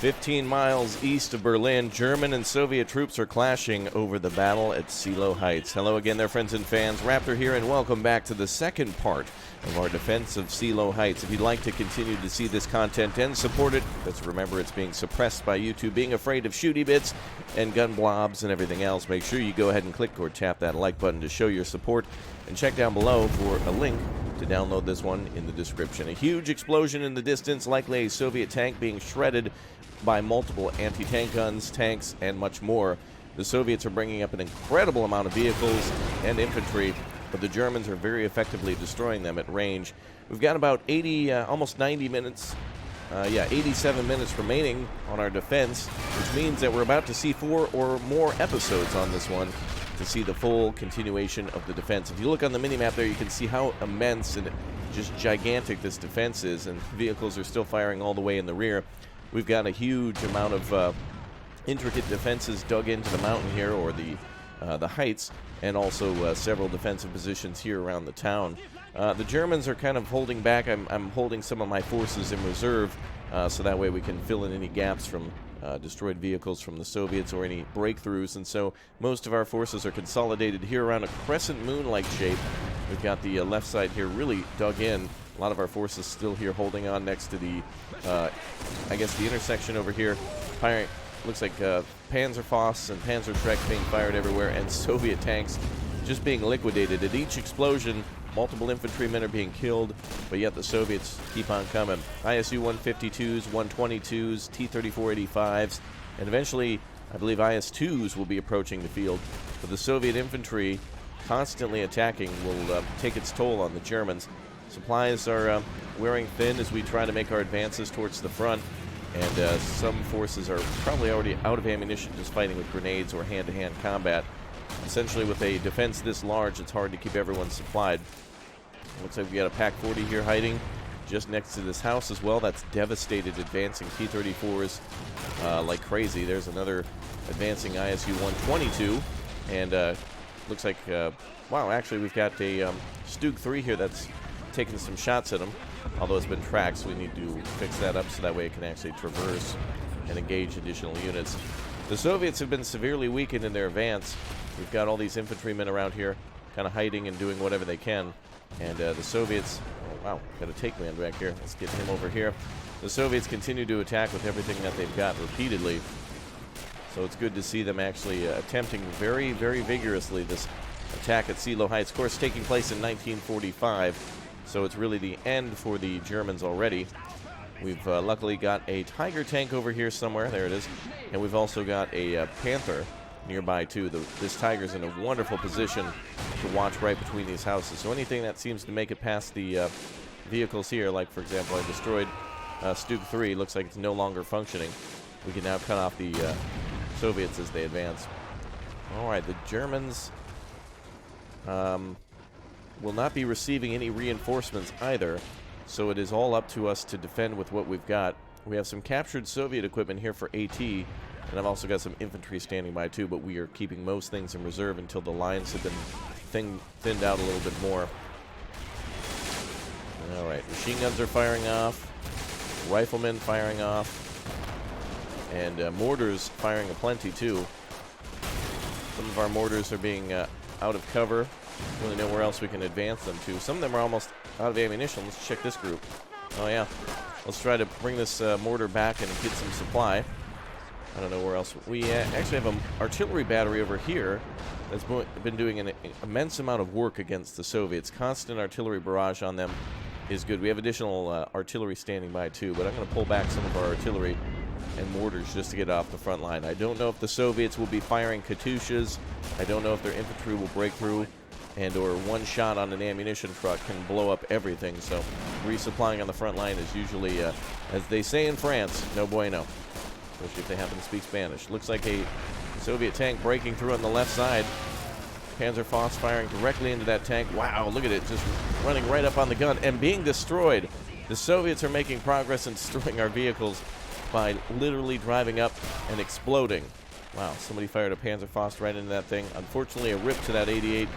15 miles east of Berlin, German and Soviet troops are clashing over the battle at Seelow Heights. Hello again there, friends and fans. Raptor here, and welcome back to the second part of our defense of Seelow Heights. If you'd like to continue to see this content and support it, let's remember it's being suppressed by YouTube being afraid of shooty bits and gun blobs and everything else. Make sure you go ahead and click or tap that like button to show your support, and check down below for a link to download this one in the description. A huge explosion in the distance, likely a Soviet tank being shredded by multiple anti-tank guns, tanks, and much more. The Soviets are bringing up an incredible amount of vehicles and infantry, but the Germans are very effectively destroying them at range. We've got about 80, almost 90 minutes, 87 minutes remaining on our defense, which means that we're about to see 4 or more episodes on this one to see the full continuation of the defense. If you look on the mini-map there, you can see how immense and just gigantic this defense is, and vehicles are still firing all the way in the rear. We've got a huge amount of intricate defenses dug into the mountain here, or the heights, and also several defensive positions here around the town. The Germans are kind of holding back. I'm holding some of my forces in reserve, so that way we can fill in any gaps from destroyed vehicles from the Soviets or any breakthroughs. And so most of our forces are consolidated here around a crescent moon-like shape. We've got the left side here really dug in. A lot of our forces still here holding on next to the, I guess, the intersection over here. Firing, looks like Panzerfaust and Panzerschrecks being fired everywhere, and Soviet tanks just being liquidated. At each explosion, multiple infantrymen are being killed, but yet the Soviets keep on coming. ISU-152s, 122s, T-3485s, and eventually, I believe IS-2s will be approaching the field. But the Soviet infantry constantly attacking will take its toll on the Germans. Supplies are wearing thin as we try to make our advances towards the front, and some forces are probably already out of ammunition just fighting with grenades or hand-to-hand combat. Essentially, with a defense this large, it's hard to keep everyone supplied. Looks like we got a PaK-40 here hiding just next to this house as well. That's devastated advancing T-34s like crazy. There's another advancing ISU-122, and looks like, wow, actually we've got a Stug-3 here that's taking some shots at him, although it's been tracked, so we need to fix that up so that way it can actually traverse and engage additional units. The Soviets have been severely weakened in their advance. We've got all these infantrymen around here kind of hiding and doing whatever they can, and the Soviets, oh, wow, got a take man back here. Let's get him over here. The Soviets continue to attack with everything that they've got repeatedly, so it's good to see them actually attempting very, very vigorously this attack at Seelow Heights. Of course, taking place in 1945. So it's really the end for the Germans already. We've luckily got a Tiger tank over here somewhere. There it is. And we've also got a Panther nearby, too. This Tiger's in a wonderful position to watch right between these houses. So anything that seems to make it past the vehicles here, like, for example, I destroyed Stug-3. Looks like it's no longer functioning. We can now cut off the Soviets as they advance. All right, the Germans will not be receiving any reinforcements either, so it is all up to us to defend with what we've got. We have some captured Soviet equipment here for AT, and I've also got some infantry standing by too, but we are keeping most things in reserve until the lines have been thinned out a little bit more. Alright, machine guns are firing off, riflemen firing off, and mortars firing aplenty too. Some of our mortars are being out of cover. Don't really know where else we can advance them to. Some of them are almost out of ammunition. Let's check this group. Oh yeah, let's try to bring this mortar back and get some supply. I don't know where else. We actually have an artillery battery over here that's been doing an immense amount of work against the Soviets. Constant artillery barrage on them is good. We have additional artillery standing by too, but I'm going to pull back some of our artillery and mortars just to get off the front line. I don't know if the Soviets will be firing Katyushas. I don't know if their infantry will break through, and or one shot on an ammunition truck can blow up everything. So resupplying on the front line is usually, as they say in France, no bueno, especially if they happen to speak Spanish. Looks like a Soviet tank breaking through on the left side. Panzerfaust firing directly into that tank. Wow, look at it, just running right up on the gun and being destroyed. The Soviets are making progress in destroying our vehicles by literally driving up and exploding. Wow, somebody fired a Panzerfaust right into that thing. Unfortunately, a rip to that 88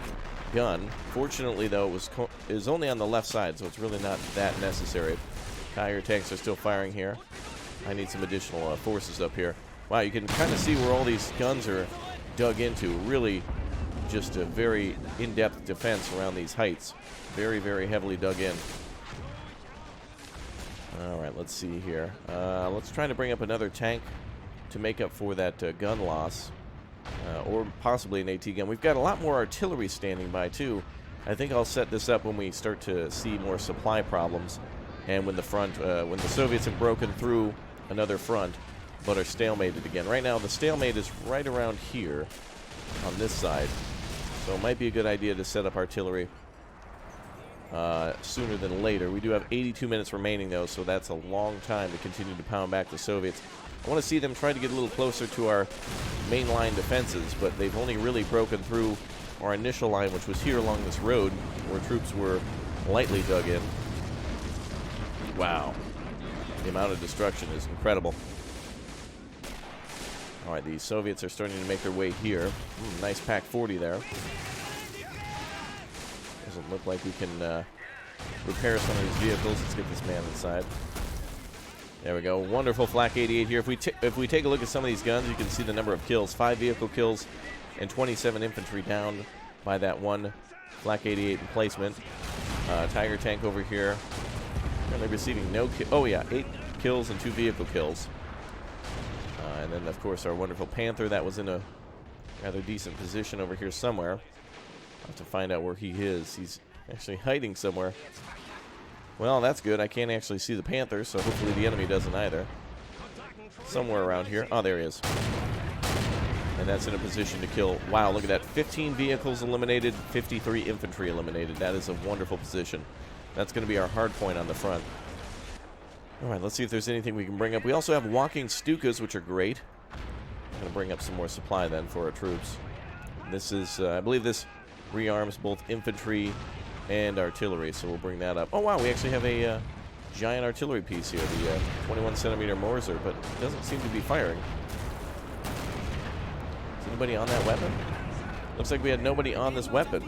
gun. Fortunately, though, it was only on the left side, so it's really not that necessary. Tiger tanks are still firing here. I need some additional forces up here. Wow, you can kind of see where all these guns are dug into. Really just a very in-depth defense around these heights. Very, very heavily dug in. All right, let's see here. Let's try to bring up another tank to make up for that gun loss. Or possibly an AT gun. We've got a lot more artillery standing by, too. I think I'll set this up when we start to see more supply problems. And when when the Soviets have broken through another front, but are stalemated again. Right now, the stalemate is right around here on this side. So it might be a good idea to set up artillery sooner than later. We do have 82 minutes remaining, though, so that's a long time to continue to pound back the Soviets. I want to see them try to get a little closer to our mainline defenses, but they've only really broken through our initial line, which was here along this road, where troops were lightly dug in. Wow. The amount of destruction is incredible. All right, the Soviets are starting to make their way here. Nice Pac-40 there. Doesn't look like we can repair some of these vehicles. Let's get this man inside. There we go. Wonderful Flak 88 here. If we take a look at some of these guns, you can see the number of kills. 5 vehicle kills and 27 infantry down by that one Flak 88 emplacement. Tiger tank over here. Currently receiving no kill. Oh, yeah. 8 kills and 2 vehicle kills. And then, of course, our wonderful Panther. That was in a rather decent position over here somewhere. I'll have to find out where he is. He's actually hiding somewhere. Well, that's good. I can't actually see the Panther, so hopefully the enemy doesn't either. Somewhere around here. Oh, there he is. And that's in a position to kill. Wow, look at that. 15 vehicles eliminated, 53 infantry eliminated. That is a wonderful position. That's going to be our hard point on the front. All right, let's see if there's anything we can bring up. We also have walking Stukas, which are great. I'm going to bring up some more supply then for our troops. This is, I believe this rearms both infantry and artillery, so we'll bring that up. Oh, wow, we actually have a giant artillery piece here, the 21-centimeter Morser, but it doesn't seem to be firing. Is anybody on that weapon? Looks like we had nobody on this weapon.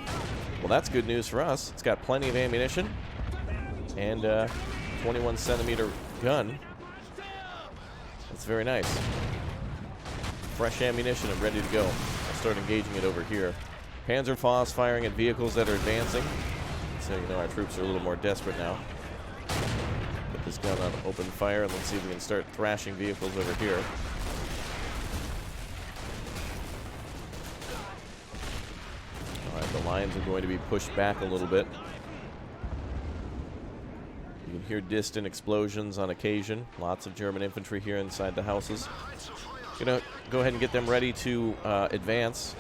Well, that's good news for us. It's got plenty of ammunition and 21-centimeter gun. That's very nice. Fresh ammunition and ready to go. I'll start engaging it over here. Panzerfaust firing at vehicles that are advancing. So, you know, our troops are a little more desperate now. Put this gun on open fire, and let's see if we can start thrashing vehicles over here. All right, the lines are going to be pushed back a little bit. You can hear distant explosions on occasion. Lots of German infantry here inside the houses. Gonna go ahead and get them ready to advance.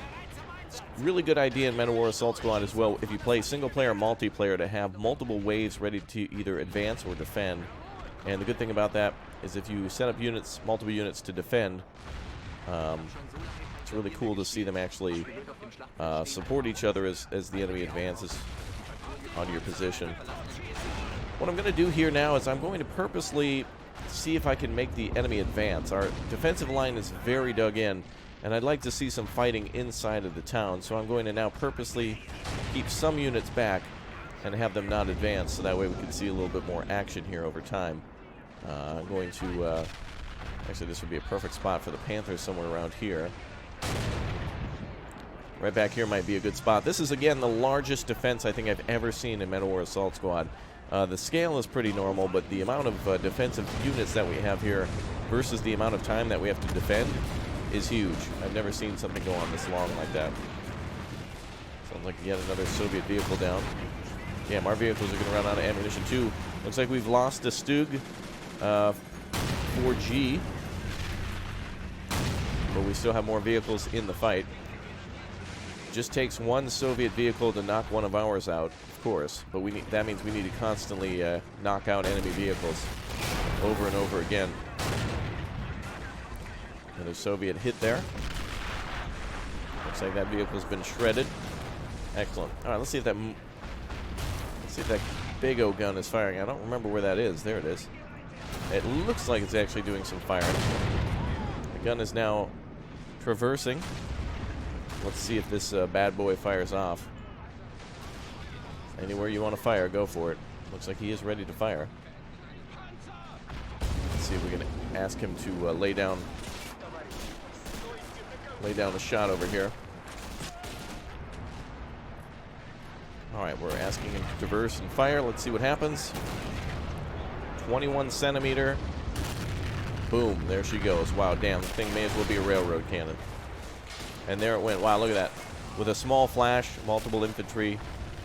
It's a really good idea in Men of War Assault Squad as well, if you play single-player or multiplayer, to have multiple waves ready to either advance or defend. And the good thing about that is if you set up units, multiple units to defend, it's really cool to see them actually support each other as the enemy advances onto your position. What I'm going to do here now is I'm going to purposely see if I can make the enemy advance. Our defensive line is very dug in, and I'd like to see some fighting inside of the town, so I'm going to now purposely keep some units back and have them not advance, so that way we can see a little bit more action here over time. I'm going to... actually, this would be a perfect spot for the Panthers, somewhere around here. Right back here might be a good spot. This is, again, the largest defense I think I've ever seen in Men of War Assault Squad. The scale is pretty normal, but the amount of defensive units that we have here versus the amount of time that we have to defend is huge. I've never seen something go on this long like that. Sounds like yet another Soviet vehicle down. Damn, our vehicles are going to run out of ammunition too. Looks like we've lost a Stug 4G, but we still have more vehicles in the fight. Just takes one Soviet vehicle to knock one of ours out, of course, but that means we need to constantly knock out enemy vehicles over and over again. Another Soviet hit there. Looks like that vehicle's been shredded. Excellent. All right, let's see if that big O gun is firing. I don't remember where that is. There it is. It looks like it's actually doing some firing. The gun is now traversing. Let's see if this bad boy fires off. Anywhere you want to fire, go for it. Looks like he is ready to fire. Let's see if we can ask him to lay down a shot over here. All right, we're asking him to traverse and fire. Let's see what happens. 21 centimeter. Boom, there she goes. Wow, damn, the thing may as well be a railroad cannon. And there it went. Wow, look at that. With a small flash, multiple infantry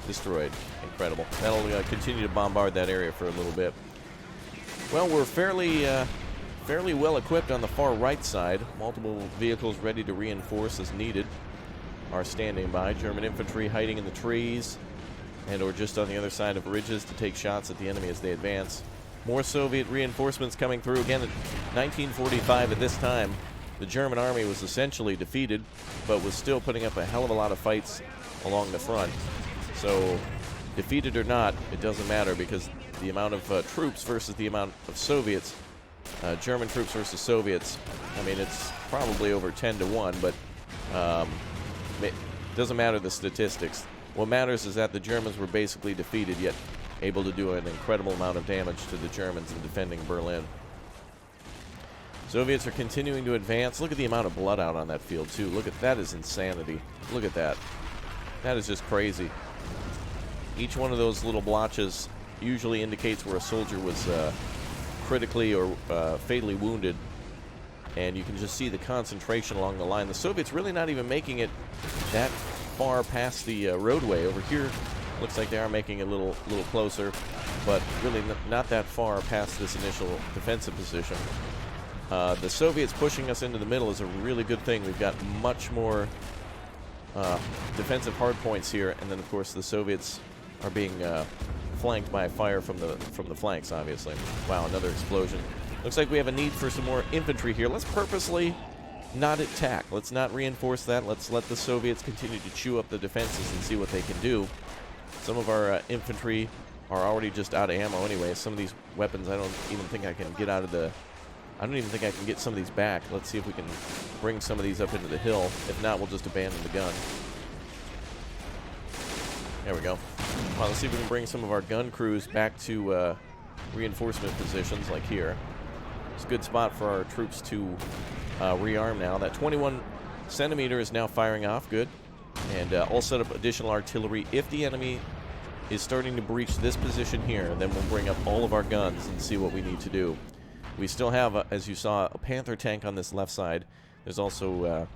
destroyed. Incredible. That'll continue to bombard that area for a little bit. Well, we're fairly well equipped on the far right side. Multiple vehicles ready to reinforce as needed are standing by. German infantry hiding in the trees and or just on the other side of ridges to take shots at the enemy as they advance. More Soviet reinforcements coming through. Again, in 1945 at this time, the German army was essentially defeated, but was still putting up a hell of a lot of fights along the front. So, defeated or not, it doesn't matter, because the amount of troops versus the amount of Soviets, German troops versus Soviets, I mean, it's probably over 10 to 1, but it doesn't matter the statistics. What matters is that the Germans were basically defeated, yet able to do an incredible amount of damage to the Germans in defending Berlin. Soviets are continuing to advance. Look at the amount of blood out on that field, too. Look at that. Is insanity. Look at that. That is just crazy. Each one of those little blotches usually indicates where a soldier was critically or fatally wounded, and you can just see the concentration along the line. The Soviets really not even making it that far past the roadway. Over here, looks like they are making it a little closer, but really not that far past this initial defensive position. The Soviets pushing us into the middle is a really good thing. We've got much more defensive hard points here, and then of course the Soviets are being flanked by fire from the flanks, obviously. Wow, another explosion. Looks like we have a need for some more infantry here. Let's purposely not attack. Let's not reinforce that. Let's let the Soviets continue to chew up the defenses and see what they can do. Some of our infantry are already just out of ammo anyway. Some of these weapons I don't even think I can get out of the... I don't even think I can get some of these back. Let's see if we can bring some of these up into the hill. If not, we'll just abandon the gun. There we go. Well, let's see if we can bring some of our gun crews back to reinforcement positions like here. It's a good spot for our troops to rearm now. That 21 centimeter is now firing off. Good. And I'll set up additional artillery. If the enemy is starting to breach this position here, then we'll bring up all of our guns and see what we need to do. We still have, as you saw, a Panther tank on this left side. There's also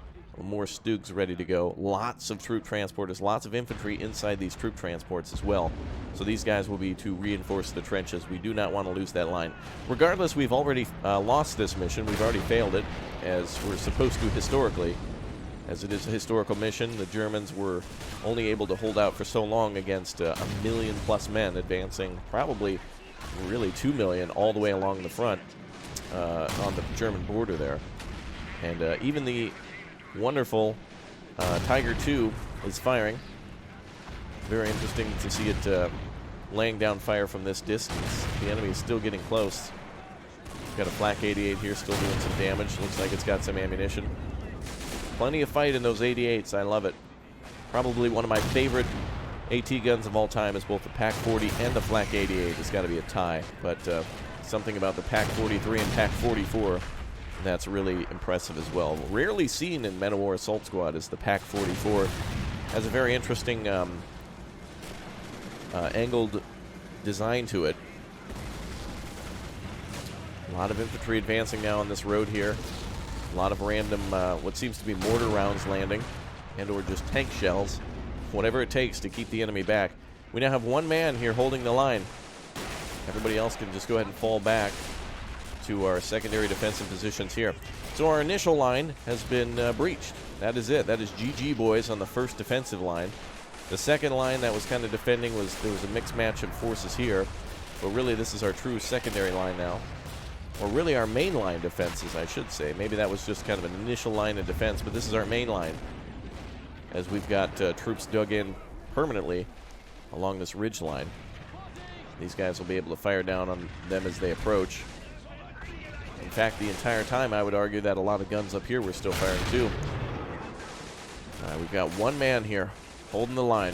more Stugs ready to go. Lots of troop transporters, lots of infantry inside these troop transports as well. So these guys will be to reinforce the trenches. We do not want to lose that line. Regardless, we've already lost this mission. We've already failed it, as we're supposed to historically. As it is a historical mission, the Germans were only able to hold out for so long against 1 million plus men advancing, probably really 2 million all the way along the front on the German border there. And even the wonderful Tiger II is firing. Very interesting to see it laying down fire from this distance. The enemy is still getting close. Got a Flak 88 here, still doing some damage. Looks like it's got some ammunition. Plenty of fight in those 88s. I love it. Probably one of my favorite AT guns of all time is both the PaK 40 and the Flak 88. It's got to be a tie. But something about the PaK 43 and PaK 44 that's really impressive as well. Rarely seen in Men of War Assault Squad is the PaK 44. Has a very interesting angled design to it. A lot of infantry advancing now on this road here. A lot of random, what seems to be mortar rounds landing, and or just tank shells. Whatever it takes to keep the enemy back. We now have one man here holding the line. Everybody else can just go ahead and fall back to our secondary defensive positions here. So our initial line has been breached. That is it. That is GG, boys, on the first defensive line. The second line that was kind of defending there was a mixed match of forces here. But really, this is our true secondary line now. Or really our main line defenses, I should say. Maybe that was just kind of an initial line of defense, but this is our main line. As we've got troops dug in permanently along this ridge line. These guys will be able to fire down on them as they approach. In fact, the entire time, I would argue that a lot of guns up here were still firing too. We've got one man here holding the line.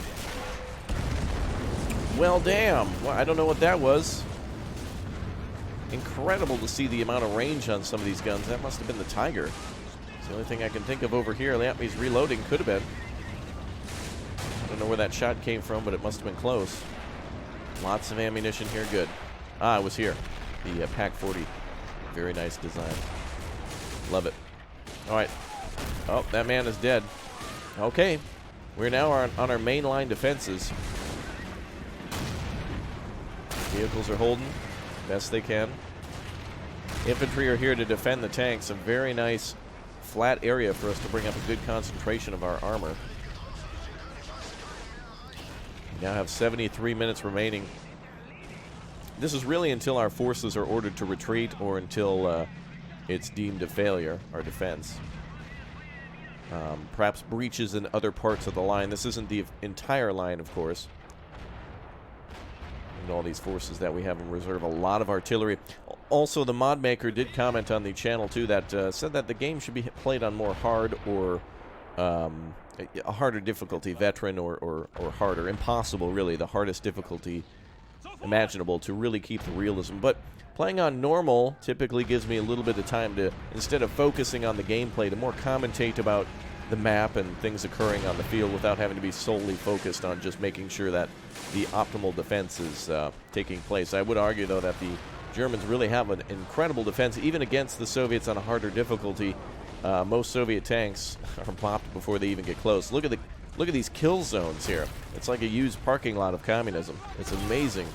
Well, damn. Well, I don't know what that was. incredible to see the amount of range on some of these guns. That must have been the Tiger. It's the only thing I can think of over here. Yep, he's reloading. Could have been. I don't know where that shot came from, but it must have been close. Lots of ammunition here. Good. Ah, it was here. The F.A.Q. Very nice design. Love it. All right. Oh, that man is dead. Okay. We're now on our main line defenses. Vehicles are holding best they can. Infantry are here to defend the tanks. A very nice flat area for us to bring up a good concentration of our armor. We now have 73 minutes remaining. This is really until our forces are ordered to retreat or until it's deemed a failure, our defense. Perhaps breaches in other parts of the line. This isn't the entire line, of course. And all these forces that we have in reserve, a lot of artillery. Also, the mod maker did comment on the channel, too, that said that the game should be played on more hard or a harder difficulty, veteran or harder. Impossible, really, the hardest difficulty imaginable to really keep the realism. But playing on normal typically gives me a little bit of time to, instead of focusing on the gameplay, to more commentate about the map and things occurring on the field without having to be solely focused on just making sure that the optimal defense is taking place. I would argue, though, that the Germans really have an incredible defense, even against the Soviets on a harder difficulty. Most Soviet tanks are popped before they even get close. Look at these kill zones here. It's like a used parking lot of communism. It's amazing.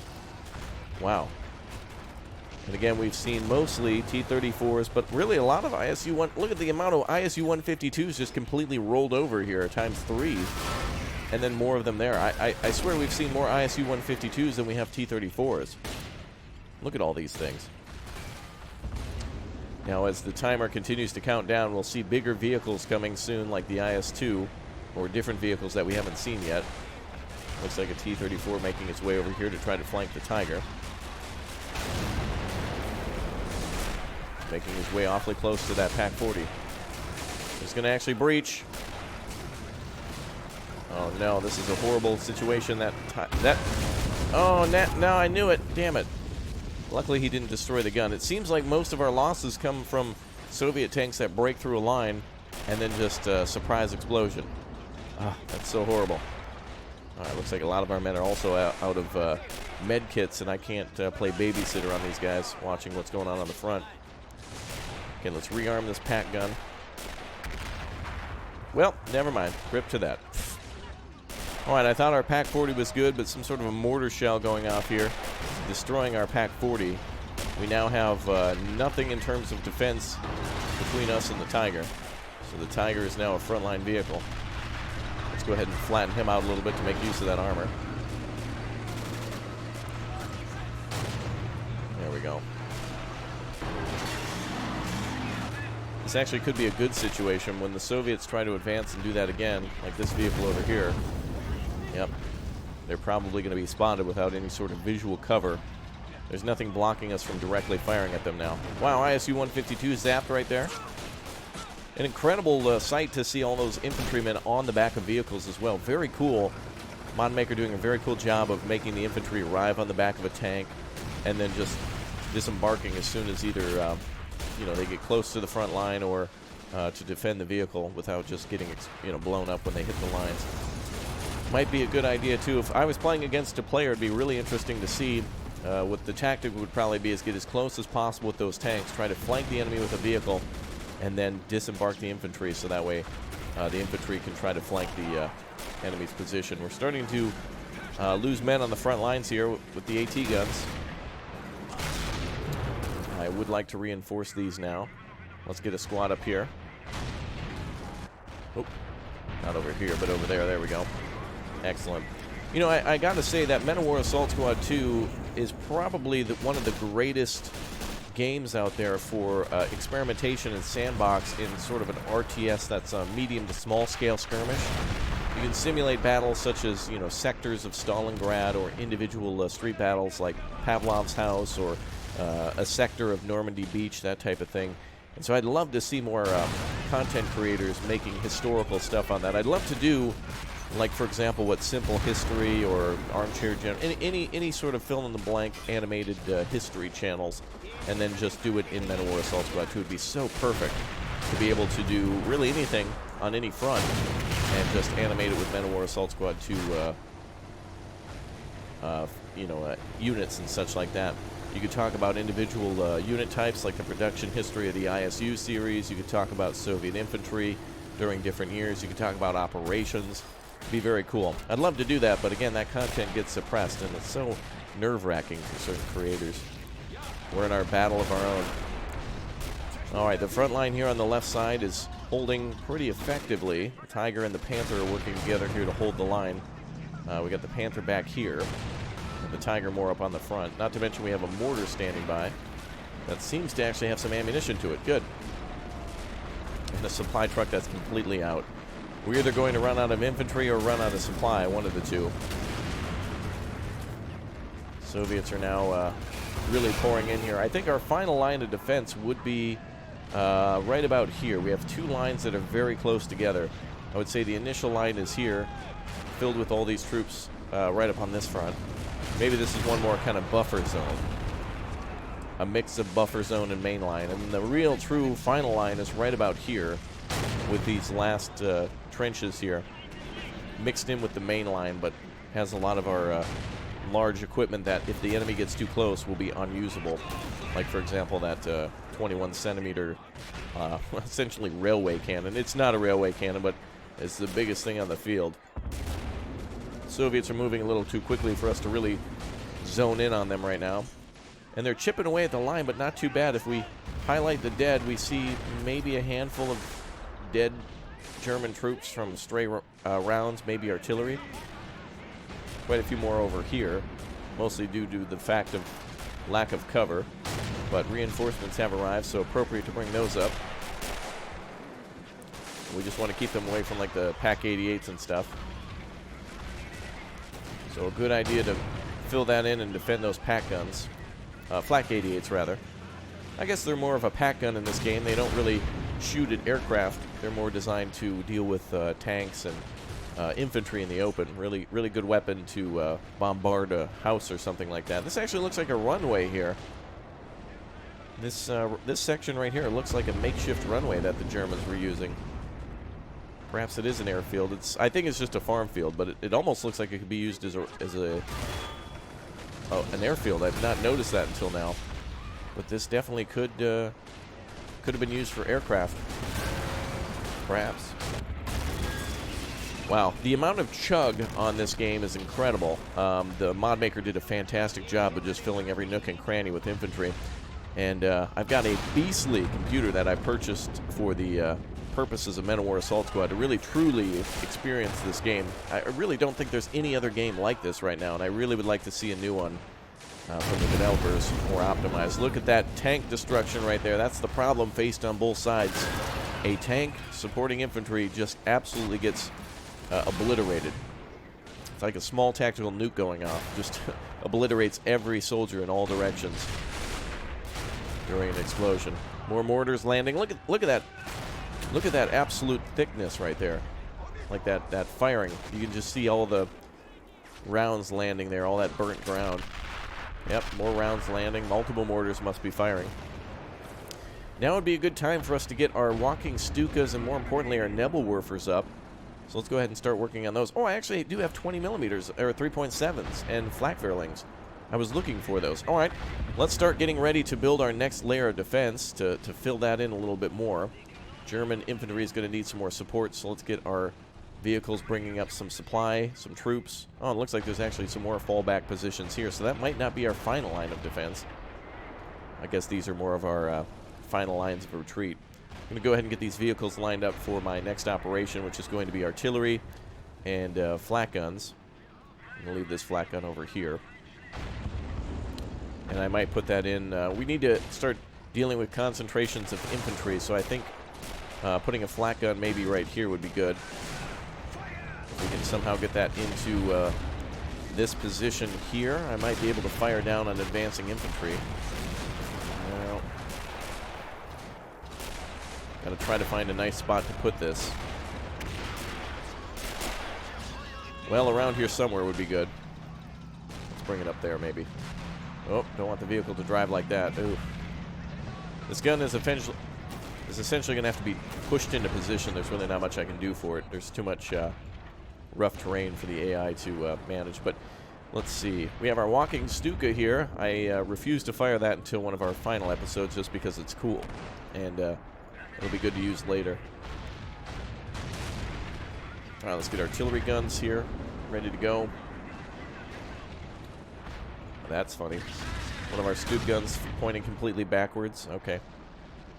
Wow. And again, we've seen mostly T-34s, but really a lot of ISU-1. Look at the amount of ISU-152s just completely rolled over here, times 3, and then more of them there. I swear we've seen more ISU-152s than we have T-34s. Look at all these things. Now, as the timer continues to count down, we'll see bigger vehicles coming soon, like the IS-2, or different vehicles that we haven't seen yet. Looks like a T-34 making its way over here to try to flank the Tiger. Making his way awfully close to that F.A.Q. He's going to actually breach. Oh no, this is a horrible situation. Oh, now I knew it. Damn it. Luckily he didn't destroy the gun. It seems like most of our losses come from Soviet tanks that break through a line and then just surprise explosion. Ah, that's so horrible. All right, looks like a lot of our men are also out of med kits, and I can't play babysitter on these guys watching what's going on the front. Okay, let's rearm this pack gun. Well, never mind. Rip to that. All right, I thought our F.A.Q. was good, but some sort of a mortar shell going off here, destroying our F.A.Q. We now have nothing in terms of defense between us and the Tiger. So the Tiger is now a frontline vehicle. Let's go ahead and flatten him out a little bit to make use of that armor. There we go. This actually could be a good situation when the Soviets try to advance and do that again, like this vehicle over here. Yep. They're probably going to be spotted without any sort of visual cover. There's nothing blocking us from directly firing at them now. Wow, ISU-152 zapped right there. An incredible sight to see all those infantrymen on the back of vehicles as well. Very cool. Mod Maker doing a very cool job of making the infantry arrive on the back of a tank and then just disembarking as soon as either they get close to the front line or to defend the vehicle without just getting blown up when they hit the lines. Might be a good idea too. If I was playing against a player, it'd be really interesting to see what the tactic would probably be is get as close as possible with those tanks, try to flank the enemy with a vehicle, and then disembark the infantry so that way the infantry can try to flank the enemy's position. We're starting to lose men on the front lines here with the AT guns. I would like to reinforce these now. Let's get a squad up here. Oh, not over here, but over there. There we go. Excellent. You know, I got to say that Men of War Assault Squad 2 is probably one of the greatest games out there for experimentation and sandbox in sort of an RTS that's a medium to small scale skirmish. You can simulate battles such as, sectors of Stalingrad or individual street battles like Pavlov's house or a sector of Normandy Beach, that type of thing. And so I'd love to see more content creators making historical stuff on that. I'd love to do like, for example, what Simple History or Armchair General, any sort of fill-in-the-blank animated history channels, and then just do it in Manowar Assault Squad 2 would be so perfect to be able to do really anything on any front and just animate it with Manowar Assault Squad 2, units and such like that. You could talk about individual unit types, like the production history of the ISU series. You could talk about Soviet infantry during different years. You could talk about operations. It'd be very cool. I'd love to do that, but again, that content gets suppressed, and it's so nerve-wracking for certain creators. We're in our battle of our own. All right, the front line here on the left side is holding pretty effectively. The Tiger and the Panther are working together here to hold the line. We got the Panther back here, and the Tiger more up on the front. Not to mention we have a mortar standing by that seems to actually have some ammunition to it. Good. And a supply truck that's completely out. We're either going to run out of infantry or run out of supply, one of the two. Soviets are now really pouring in here. I think our final line of defense would be right about here. We have two lines that are very close together. I would say the initial line is here, filled with all these troops right up on this front. Maybe this is one more kind of buffer zone. A mix of buffer zone and main line. And the real true final line is right about here with these last trenches here, mixed in with the main line, but has a lot of our large equipment that, if the enemy gets too close, will be unusable. Like, for example, that 21 centimeter essentially railway cannon. It's not a railway cannon, but it's the biggest thing on the field. Soviets are moving a little too quickly for us to really zone in on them right now. And they're chipping away at the line, but not too bad. If we highlight the dead, we see maybe a handful of dead German troops from stray rounds, maybe artillery. Quite a few more over here, mostly due to the fact of lack of cover. But reinforcements have arrived, so appropriate to bring those up. We just want to keep them away from, like, the PaK-88s and stuff. So a good idea to fill that in and defend those PaK guns. Flak-88s, rather. I guess they're more of a PaK gun in this game. They don't really shoot at aircraft. They're more designed to deal with tanks and infantry in the open. Really good weapon to bombard a house or something like that. This actually looks like a runway here. This section right here looks like a makeshift runway that the Germans were using. Perhaps it is an airfield. I think it's just a farm field, but it almost looks like it could be used as an airfield. I've not noticed that until now, but this definitely could have been used for aircraft. Perhaps. Wow, the amount of chug on this game is incredible. The mod maker did a fantastic job of just filling every nook and cranny with infantry. And I've got a beastly computer that I purchased for the purposes of Manowar Assault Squad to really truly experience this game. I really don't think there's any other game like this right now, and I really would like to see a new one from the developers, more optimized. Look at that tank destruction right there. That's the problem faced on both sides. A tank supporting infantry just absolutely gets obliterated. It's like a small tactical nuke going off. Just obliterates every soldier in all directions during an explosion. More mortars landing. Look at that. Look at that absolute thickness right there. Like that firing. You can just see all the rounds landing there, all that burnt ground. Yep, more rounds landing. Multiple mortars must be firing. Now would be a good time for us to get our walking Stukas and, more importantly, our Nebelwerfers up. So let's go ahead and start working on those. Oh, I actually do have 20 millimeters, or 3.7s, and Flakverlings. I was looking for those. All right, let's start getting ready to build our next layer of defense to fill that in a little bit more. German infantry is going to need some more support, so let's get our vehicles bringing up some supply, some troops. Oh, it looks like there's actually some more fallback positions here, so that might not be our final line of defense. I guess these are more of our final lines of retreat. I'm going to go ahead and get these vehicles lined up for my next operation, which is going to be artillery and flak guns. I'm going to leave this flak gun over here. And I might put that in. We need to start dealing with concentrations of infantry, so I think putting a flak gun maybe right here would be good. If we can somehow get that into this position here, I might be able to fire down on advancing infantry. Well, gotta try to find a nice spot to put this. Well, around here somewhere would be good. Let's bring it up there, maybe. Oh, don't want the vehicle to drive like that. Ooh. This gun is essentially going to have to be pushed into position. There's really not much I can do for it. There's too much rough terrain for the AI to manage. But let's see. We have our walking Stuka here. I refuse to fire that until one of our final episodes just because it's cool. And it'll be good to use later. All right, let's get artillery guns here, ready to go. That's funny. One of our Stuka guns pointing completely backwards. Okay.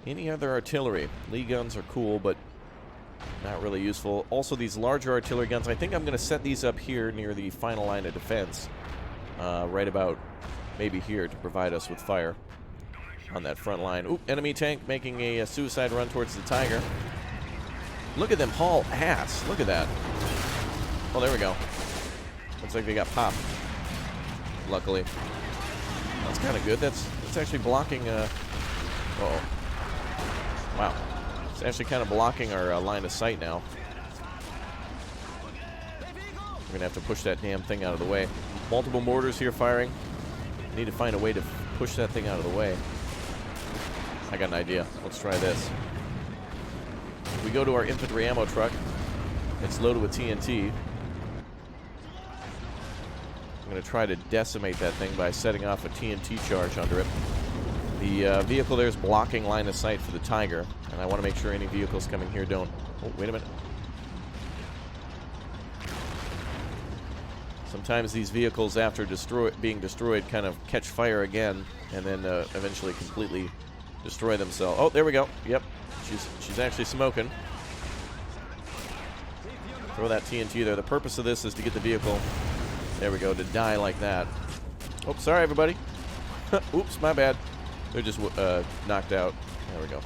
Any other artillery? Lee guns are cool, but not really useful. Also, these larger artillery guns, I think I'm going to set these up here near the final line of defense. Right about maybe here to provide us with fire on that front line. Ooh, enemy tank making a suicide run towards the Tiger. Look at them haul ass. Look at that. Oh, there we go. Looks like they got popped. Luckily. That's kind of good. That's actually blocking... uh-oh. Wow. It's actually kind of blocking our line of sight now. We're going to have to push that damn thing out of the way. Multiple mortars here firing. I need to find a way to push that thing out of the way. I got an idea. Let's try this. We go to our infantry ammo truck. It's loaded with TNT. I'm going to try to decimate that thing by setting off a TNT charge under it. The vehicle there is blocking line of sight for the Tiger, and I want to make sure any vehicles coming here don't... Oh, wait a minute. Sometimes these vehicles, after being destroyed, kind of catch fire again, and then eventually completely destroy themselves. Oh, there we go. Yep. She's actually smoking. Throw that TNT there. The purpose of this is to get the vehicle, there we go, to die like that. Oh, sorry, everybody. Oops, my bad. They're just knocked out. There we go.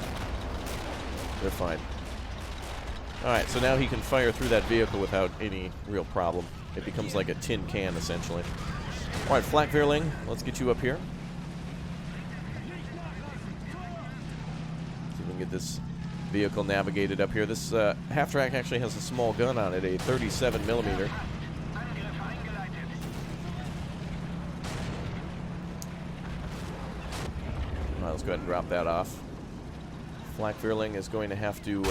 They're fine. All right, so now he can fire through that vehicle without any real problem. It becomes like a tin can, essentially. All right, Flak Veerling, let's get you up here. See if we can get this vehicle navigated up here. This half-track actually has a small gun on it, a 37 millimeter. All right, let's go ahead and drop that off. Flak Veerling is going to have to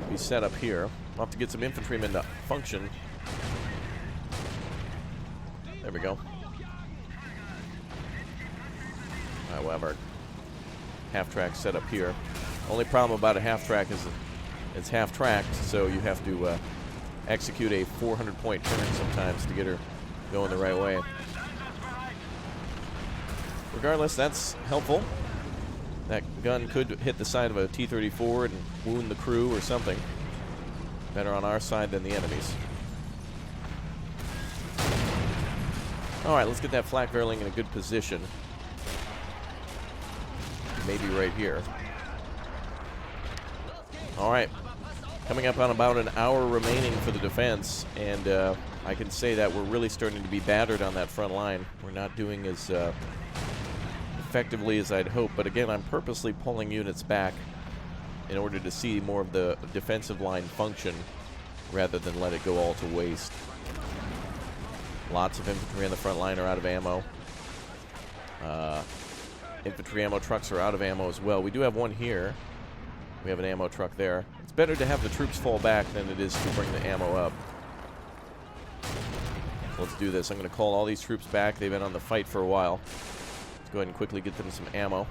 be set up here. I'll have to get some infantrymen to function. There we go. All right, we'll have our half-track set up here. Only problem about a half-track is it's half-tracked, so you have to execute a 400-point turn sometimes to get her going the right way. Regardless, that's helpful. That gun could hit the side of a T-34 and wound the crew or something. Better on our side than the enemy's. All right, let's get that Flak Veerling in a good position. Maybe right here. All right, coming up on about an hour remaining for the defense, and I can say that we're really starting to be battered on that front line. We're not doing as effectively as I'd hoped, but again, I'm purposely pulling units back in order to see more of the defensive line function rather than let it go all to waste. Lots of infantry on the front line are out of ammo. Infantry ammo trucks are out of ammo as well. We do have one here. We have an ammo truck there. It's better to have the troops fall back than it is to bring the ammo up. Let's do this. I'm going to call all these troops back. They've been on the fight for a while. Let's go ahead and quickly get them some ammo.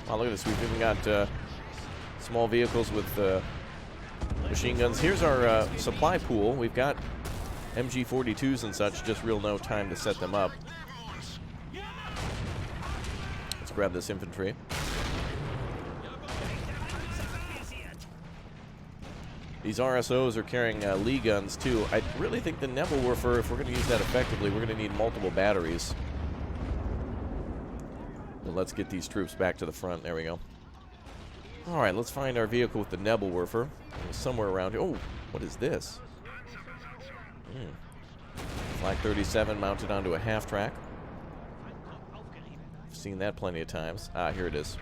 Wow, look at this. We've even got small vehicles with machine guns. Here's our supply pool. We've got MG42s and such, just real no time to set them up. Let's grab this infantry. These RSOs are carrying Lee guns too. I really think the Nebelwerfer, if we're going to use that effectively, we're going to need multiple batteries. But let's get these troops back to the front. There we go. All right, let's find our vehicle with the Nebelwerfer. Somewhere around here. Oh, what is this? Flak 37 mounted onto a half-track. I've seen that plenty of times. Ah, here it is.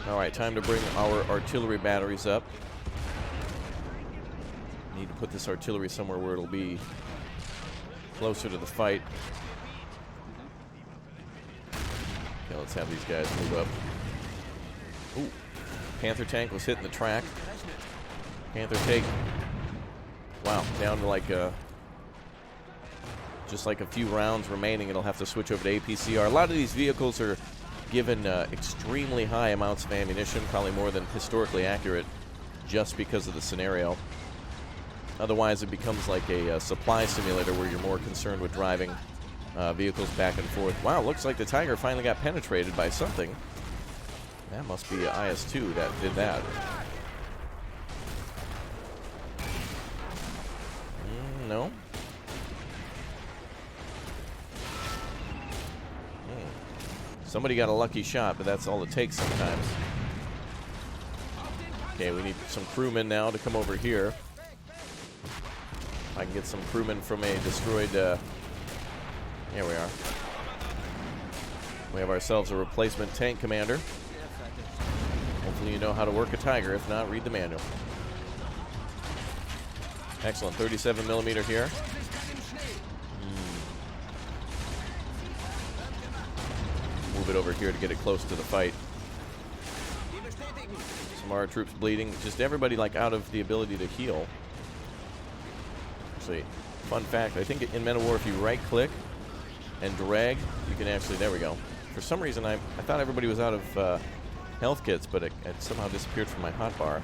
All right, time to bring our artillery batteries up. Need to put this artillery somewhere where it'll be closer to the fight. Okay, let's have these guys move up. Ooh, Panther tank was hitting the track. Panther take. Wow, down to like just like a few rounds remaining. It'll have to switch over to APCR. A lot of these vehicles are given extremely high amounts of ammunition, probably more than historically accurate, just because of the scenario. Otherwise, it becomes like a supply simulator where you're more concerned with driving vehicles back and forth. Wow, looks like the Tiger finally got penetrated by something. That must be IS-2 that did that. No. Somebody got a lucky shot, but that's all it takes sometimes. Okay, we need some crewmen now to come over here. I can get some crewmen from a destroyed... Here we are. We have ourselves a replacement tank commander. Hopefully you know how to work a Tiger. If not, read the manual. Excellent. 37mm here. Move it over here to get it close to the fight. Some of our troops bleeding. Just everybody like out of the ability to heal. Actually, fun fact, I think in Men of War, if you right-click and drag, you can actually... There we go. For some reason, I thought everybody was out of health kits, but it somehow disappeared from my hotbar.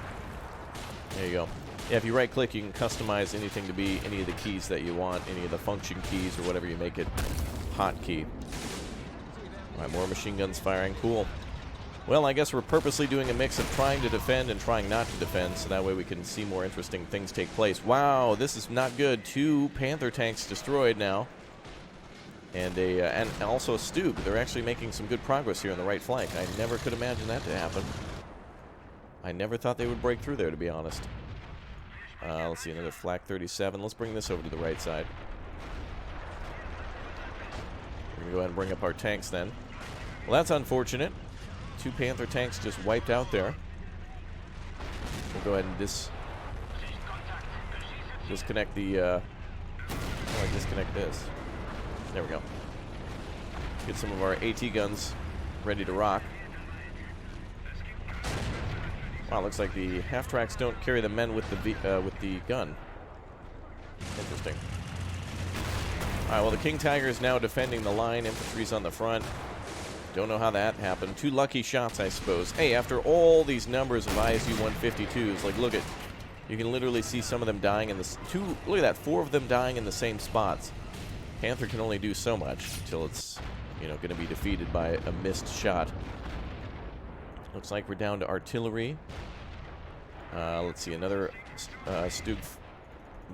There you go. Yeah, if you right-click, you can customize anything to be any of the keys that you want, any of the function keys or whatever you make it hotkey. All right, more machine guns firing. Cool. Well, I guess we're purposely doing a mix of trying to defend and trying not to defend, so that way we can see more interesting things take place. Wow, this is not good. 2 Panther tanks destroyed now. And also a Stug. They're actually making some good progress here on the right flank. I never could imagine that to happen. I never thought they would break through there, to be honest. Let's see, another Flak 37. Let's bring this over to the right side. We're going to go ahead and bring up our tanks then. Well, that's unfortunate. 2 Panther tanks just wiped out there. We'll go ahead and disconnect the... how do I disconnect this? There we go. Get some of our AT guns ready to rock. Wow, looks like the half-tracks don't carry the men with the gun. Interesting. All right, well, the King Tiger is now defending the line. Infantry's on the front. Don't know how that happened. 2 lucky shots, I suppose. Hey, after all these numbers of ISU-152s, like, look at... You can literally see some of them dying in the... Look at that, 4 of them dying in the same spots. Panther can only do so much until it's, you know, going to be defeated by a missed shot. Looks like we're down to artillery. Let's see, another Stug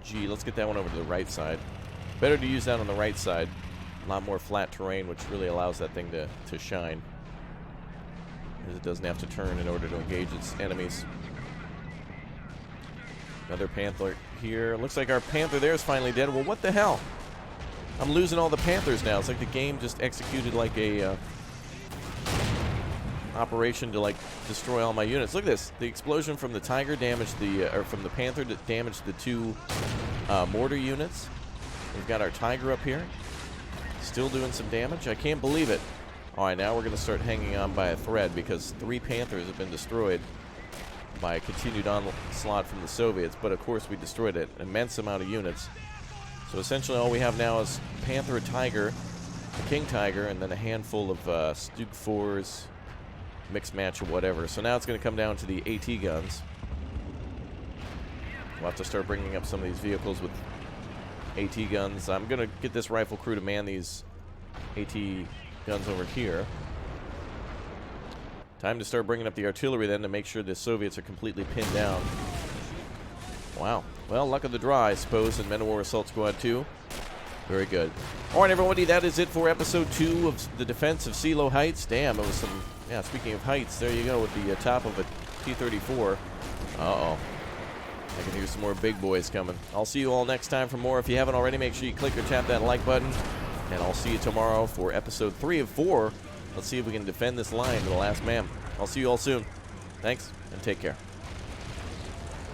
G. Let's get that one over to the right side. Better to use that on the right side. A lot more flat terrain, which really allows that thing to shine, because it doesn't have to turn in order to engage its enemies. Another Panther here. Looks like our Panther there is finally dead. Well, what the hell? I'm losing all the Panthers now. It's like the game just executed like a operation to like destroy all my units. Look at this. The explosion from the Tiger damaged the, or from the Panther damaged the 2 mortar units. We've got our Tiger up here, still doing some damage. I can't believe it. All right, now we're going to start hanging on by a thread, because 3 Panthers have been destroyed by a continued onslaught from the Soviets. But of course, we destroyed an immense amount of units. So essentially all we have now is Panther, a Tiger, a King Tiger, and then a handful of Stug 4s, mixed match or whatever. So now it's going to come down to the AT guns. We'll have to start bringing up some of these vehicles with AT guns. I'm going to get this rifle crew to man these AT guns over here. Time to start bringing up the artillery then to make sure the Soviets are completely pinned down. Wow. Well, luck of the draw, I suppose, in Men of War Assault Squad 2. Very good. All right, everybody, that is it for Episode 2 of the defense of Seelow Heights. Damn, it was some... Yeah, speaking of heights, there you go with the top of a T-34. Uh-oh. I can hear some more big boys coming. I'll see you all next time for more. If you haven't already, make sure you click or tap that like button. And I'll see you tomorrow for Episode 3 of 4. Let's see if we can defend this line to the last man. I'll see you all soon. Thanks, and take care.